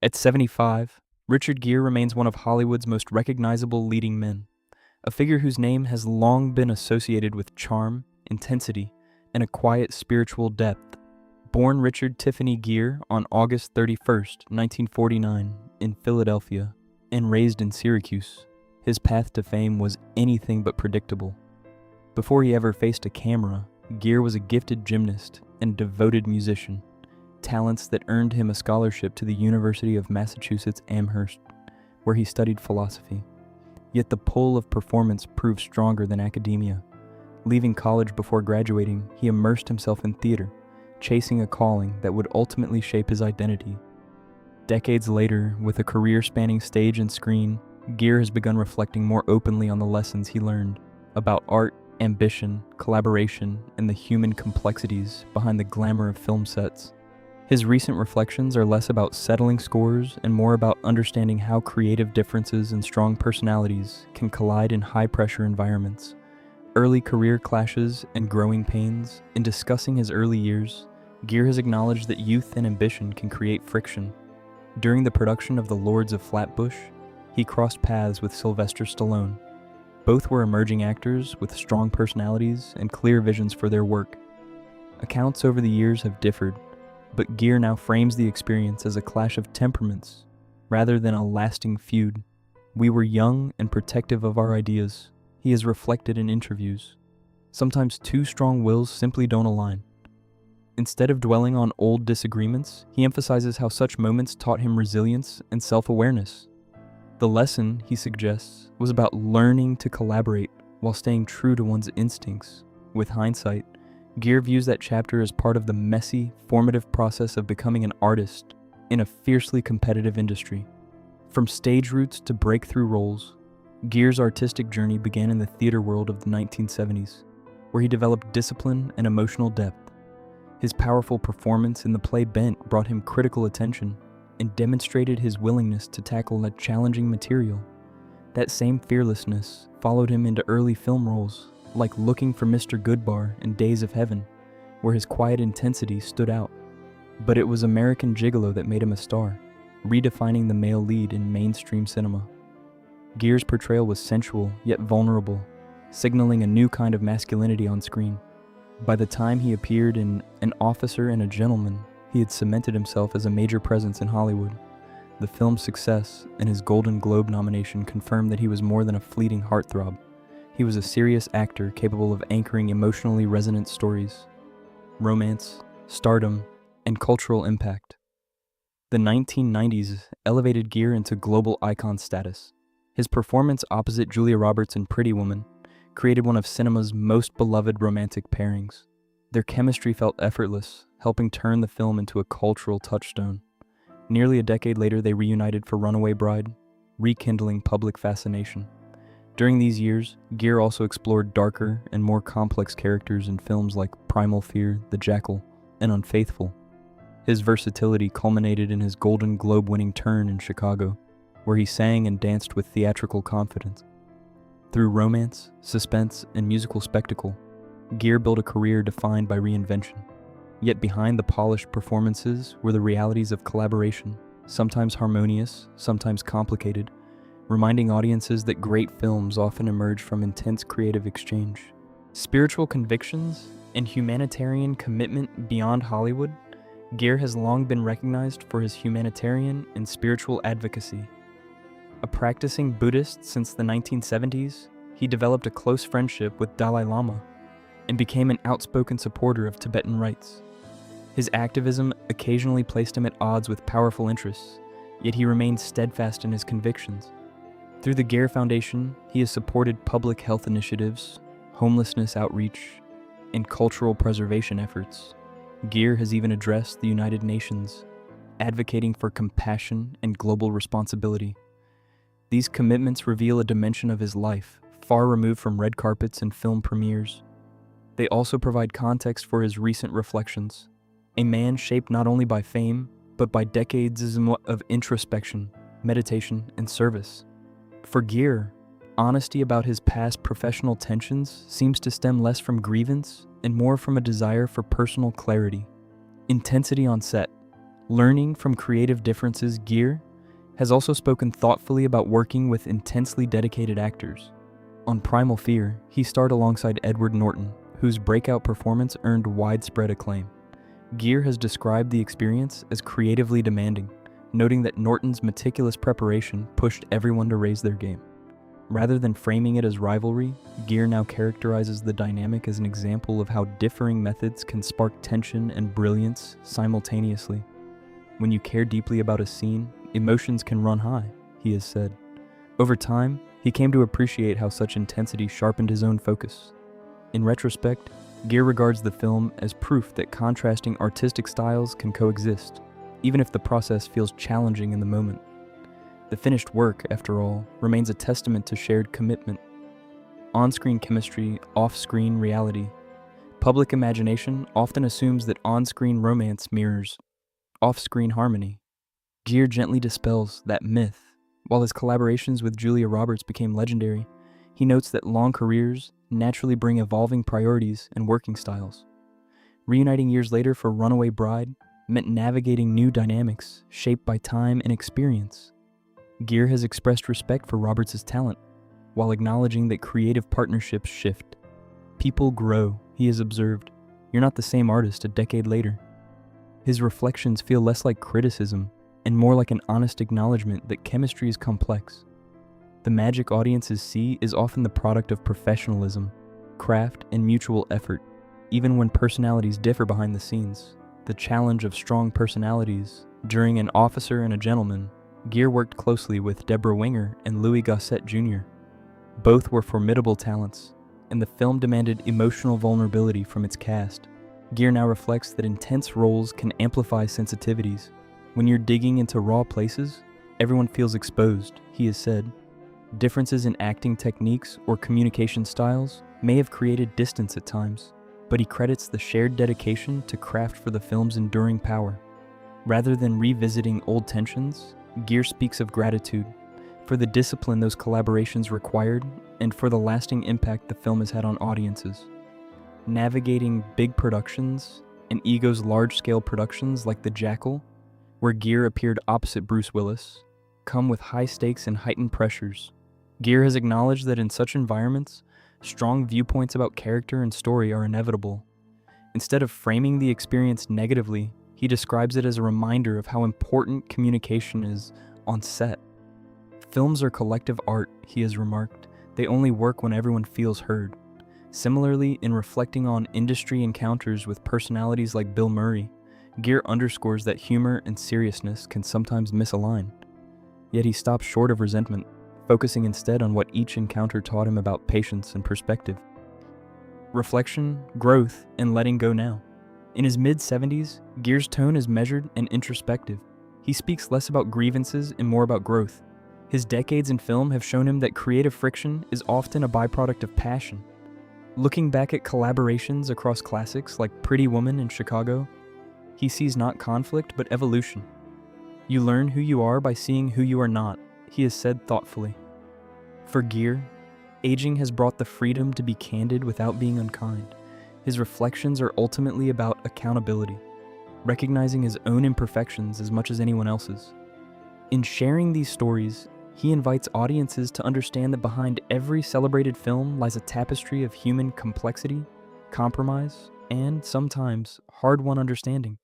At 75, Richard Gere remains one of Hollywood's most recognizable leading men, a figure whose name has long been associated with charm, intensity, and a quiet spiritual depth. Born Richard Tiffany Gere on August 31st, 1949, in Philadelphia, and raised in Syracuse, his path to fame was anything but predictable. Before he ever faced a camera, Gere was a gifted gymnast and devoted musician, talents that earned him a scholarship to the University of Massachusetts Amherst, where he studied philosophy. Yet the pull of performance proved stronger than academia. Leaving college before graduating, he immersed himself in theater, chasing a calling that would ultimately shape his identity. Decades later, with a career spanning stage and screen, Gere has begun reflecting more openly on the lessons he learned about art, ambition, collaboration, and the human complexities behind the glamour of film sets. His recent reflections are less about settling scores and more about understanding how creative differences and strong personalities can collide in high-pressure environments. Early career clashes and growing pains. In discussing his early years, Gere has acknowledged that youth and ambition can create friction. During the production of The Lords of Flatbush, he crossed paths with Sylvester Stallone. Both were emerging actors with strong personalities and clear visions for their work. Accounts over the years have differed, but Gere now frames the experience as a clash of temperaments rather than a lasting feud. We were young and protective of our ideas, he has reflected in interviews. Sometimes two strong wills simply don't align. Instead of dwelling on old disagreements, he emphasizes how such moments taught him resilience and self-awareness. The lesson, he suggests, was about learning to collaborate while staying true to one's instincts. With hindsight, Gere views that chapter as part of the messy, formative process of becoming an artist in a fiercely competitive industry. From stage roots to breakthrough roles, Gere's artistic journey began in the theater world of the 1970s, where he developed discipline and emotional depth. His powerful performance in the play Bent brought him critical attention and demonstrated his willingness to tackle a challenging material. That same fearlessness followed him into early film roles, like Looking for Mr. Goodbar and Days of Heaven, where his quiet intensity stood out. But it was American Gigolo that made him a star, redefining the male lead in mainstream cinema. Gere's portrayal was sensual yet vulnerable, signaling a new kind of masculinity on screen. By the time he appeared in An Officer and a Gentleman, he had cemented himself as a major presence in Hollywood. The film's success and his Golden Globe nomination confirmed that he was more than a fleeting heartthrob. He was a serious actor capable of anchoring emotionally resonant stories, romance, stardom, and cultural impact. The 1990s elevated Gere into global icon status. His performance opposite Julia Roberts in Pretty Woman created one of cinema's most beloved romantic pairings. Their chemistry felt effortless, helping turn the film into a cultural touchstone. Nearly a decade later, they reunited for Runaway Bride, rekindling public fascination. During these years, Gere also explored darker and more complex characters in films like Primal Fear, The Jackal, and Unfaithful. His versatility culminated in his Golden Globe-winning turn in Chicago, where he sang and danced with theatrical confidence. Through romance, suspense, and musical spectacle, Gere built a career defined by reinvention. Yet behind the polished performances were the realities of collaboration, sometimes harmonious, sometimes complicated, reminding audiences that great films often emerge from intense creative exchange. Spiritual convictions and humanitarian commitment beyond Hollywood, Gere has long been recognized for his humanitarian and spiritual advocacy. A practicing Buddhist since the 1970s, he developed a close friendship with Dalai Lama and became an outspoken supporter of Tibetan rights. His activism occasionally placed him at odds with powerful interests, yet he remained steadfast in his convictions. Through the Gere Foundation, he has supported public health initiatives, homelessness outreach, and cultural preservation efforts. Gere has even addressed the United Nations, advocating for compassion and global responsibility. These commitments reveal a dimension of his life far removed from red carpets and film premieres. They also provide context for his recent reflections, a man shaped not only by fame, but by decades of introspection, meditation, and service. For Gere, honesty about his past professional tensions seems to stem less from grievance and more from a desire for personal clarity. Intensity on set, Learning from creative differences, Gere has also spoken thoughtfully about working with intensely dedicated actors. On Primal Fear, he starred alongside Edward Norton, whose breakout performance earned widespread acclaim. Gere has described the experience as creatively demanding, noting that Norton's meticulous preparation pushed everyone to raise their game. Rather than framing it as rivalry, Gere now characterizes the dynamic as an example of how differing methods can spark tension and brilliance simultaneously. When you care deeply about a scene, emotions can run high, he has said. Over time, he came to appreciate how such intensity sharpened his own focus. In retrospect, Gere regards the film as proof that contrasting artistic styles can coexist, even if the process feels challenging in the moment. The finished work, after all, remains a testament to shared commitment. On-screen chemistry, off-screen reality. Public imagination often assumes that on-screen romance mirrors off-screen harmony. Gere gently dispels that myth. While his collaborations with Julia Roberts became legendary, he notes that long careers naturally bring evolving priorities and working styles. Reuniting years later for Runaway Bride meant navigating new dynamics shaped by time and experience. Gere has expressed respect for Roberts' talent, while acknowledging that creative partnerships shift. People grow, he has observed. You're not the same artist a decade later. His reflections feel less like criticism and more like an honest acknowledgement that chemistry is complex. The magic audiences see is often the product of professionalism, craft, and mutual effort, even when personalities differ behind the scenes. The challenge of strong personalities. During An Officer and a Gentleman, Gere worked closely with Deborah Winger and Louis Gossett Jr. Both were formidable talents, and the film demanded emotional vulnerability from its cast. Gere now reflects that intense roles can amplify sensitivities. When you're digging into raw places, everyone feels exposed, he has said. Differences in acting techniques or communication styles may have created distance at times, but he credits the shared dedication to craft for the film's enduring power. Rather than revisiting old tensions, Gere speaks of gratitude for the discipline those collaborations required and for the lasting impact the film has had on audiences. Navigating big productions and Ego's large-scale productions like The Jackal, where Gere appeared opposite Bruce Willis, come with high stakes and heightened pressures. Gere has acknowledged that in such environments, strong viewpoints about character and story are inevitable. Instead of framing the experience negatively, he describes it as a reminder of how important communication is on set. Films are collective art, he has remarked. They only work when everyone feels heard. Similarly, in reflecting on industry encounters with personalities like Bill Murray, Gere underscores that humor and seriousness can sometimes misalign. Yet he stops short of resentment, focusing instead on what each encounter taught him about patience and perspective. Reflection, growth, and letting go now. In his mid-70s, Gere's tone is measured and introspective. He speaks less about grievances and more about growth. His decades in film have shown him that creative friction is often a byproduct of passion. Looking back at collaborations across classics like Pretty Woman and Chicago, he sees not conflict but evolution. You learn who you are by seeing who you are not, he has said thoughtfully. For Gere, aging has brought the freedom to be candid without being unkind. His reflections are ultimately about accountability, recognizing his own imperfections as much as anyone else's. In sharing these stories, he invites audiences to understand that behind every celebrated film lies a tapestry of human complexity, compromise, and sometimes hard-won understanding.